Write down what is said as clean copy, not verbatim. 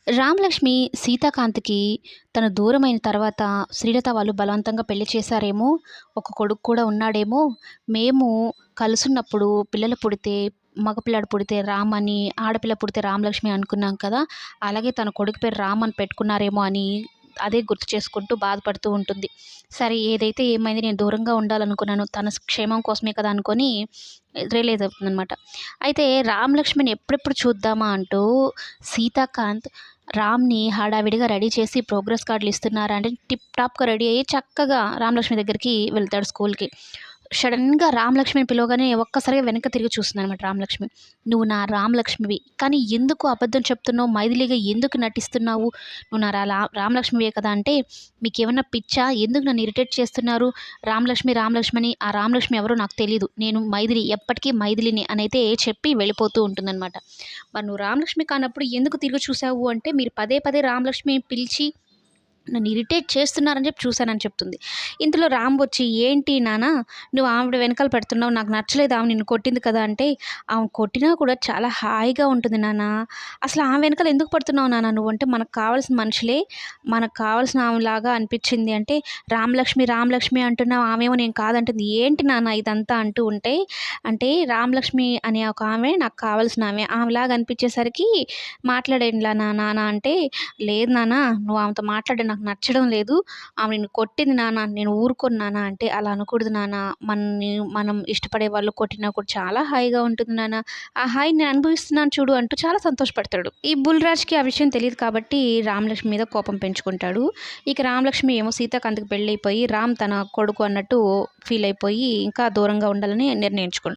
రామలక్ష్మి సీతాకాంత్‌కి తను దూరమైన తర్వాత శ్రీలత వాళ్ళు బలవంతంగా పెళ్లి చేశారేమో! ఒక కొడుకు కూడా ఉన్నాడేమో! మేము కలిసున్నప్పుడు పిల్లలు పుడితే మగపిల్లాడు పుడితే రామ్ అని, ఆడపిల్ల పుడితే రామలక్ష్మి అనుకున్నాం కదా! అలాగే తన కొడుకు పేరు రామ్ అని పెట్టుకున్నారేమో అని అదే గుర్తు చేసుకుంటూ బాధపడుతూ ఉంటుంది. సరే ఏదైతే ఏమైంది నేను దూరంగా ఉండాలనుకున్నాను. తన క్షేమం కోసమే కదా అనుకోని రియలైజ్ అవుతుందనమాట. అయితే రామలక్ష్మిని ఎప్పుడెప్పుడు చూద్దామా అంటూ సీతాకాంత్ రామ్‌ని హడావిడిగా రెడీ చేసి ప్రోగ్రెస్ కార్డులు ఇస్తున్నారా అంటే టిప్ టాప్‌గా రెడీ అయ్యి చక్కగా రామలక్ష్మి దగ్గరికి వెళ్తాడు స్కూల్‌కి. సడెన్‌గా రామలక్ష్మిని పిలవగానే ఒక్కసారిగా వెనక్కి తిరిగి చూస్తుందనమాట రామలక్ష్మి. "నువ్వు నా రామలక్ష్మివి. కానీ ఎందుకు అబద్ధం చెప్తున్నావు? మైథిలిగా ఎందుకు నటిస్తున్నావు? నువ్వు నా రామలక్ష్మివే కదా!" అంటే "మీకేమన్నా పిచ్చా? ఎందుకు నన్ను ఇరిటేట్ చేస్తున్నారు? రామలక్ష్మి, రామలక్ష్మి అని ఆ రామలక్ష్మి ఎవరో నాకు తెలీదు. నేను మైథిలి ఎప్పటికీ మైథిలినే" అనైతే చెప్పి వెళ్ళిపోతూ ఉంటుందనమాట. మరి నువ్వు రామలక్ష్మి కానప్పుడు ఎందుకు తిరిగి చూసావు అంటే, మీరు పదే పదే రామలక్ష్మిని పిలిచి నన్ను ఇరిటేట్ చేస్తున్నారని చెప్పి చూసానని చెప్తుంది. ఇంతలో రామ్ వచ్చి, "ఏంటి నాన్న నువ్వు ఆవిడ వెనకాల పెడుతున్నావు. నాకు నచ్చలేదు ఆమె నిన్ను కొట్టింది కదా!" అంటే, "ఆమె కొట్టినా కూడా చాలా హాయిగా ఉంటుంది నాన్న. అసలు ఆమె వెనకాల ఎందుకు పడుతున్నావు నాన్న నువ్వంటే మనకు కావాల్సిన మనుషులే. మనకు కావాల్సిన ఆమెలాగా అనిపించింది" అంటే, "రామలక్ష్మి, రామలక్ష్మి అంటున్నావు. ఆమేమో నేను కాదంటుంది. ఏంటి నాన్న ఇదంతా" అంటూ ఉంటే, అంటే రామలక్ష్మి అనే ఒక ఆమె నాకు కావాల్సిన ఆమె. ఆమెలాగా అనిపించేసరికి మాట్లాడేంలా నాన్న అంటే, "లేదు నాన్న నువ్వు ఆమెతో మాట్లాడడం నాకు నచ్చడం లేదు. ఆమె నిన్ను కొట్టింది నాన్న. నేను ఊరుకోను నాన్న" అంటే, "అలా అనకూడదు నాన్న. మనం ఇష్టపడే వాళ్ళు కొట్టినా కూడా చాలా హాయిగా ఉంటుంది నాన్న. ఆ హాయిని నేను అనుభవిస్తున్నాను చూడు" అంటూ చాలా సంతోషపడతాడు. ఈ బుల్‌రాజ్‌కి ఆ విషయం తెలీదు కాబట్టి రామలక్ష్మి మీద కోపం పెంచుకుంటాడు. ఇక రామలక్ష్మి ఏమో సీతాకాంత్‌కి పెళ్ళైపోయి రామ్ తన కొడుకు అన్నట్టు ఫీల్ అయిపోయి ఇంకా దూరంగా ఉండాలని నిర్ణయించుకుంటాడు.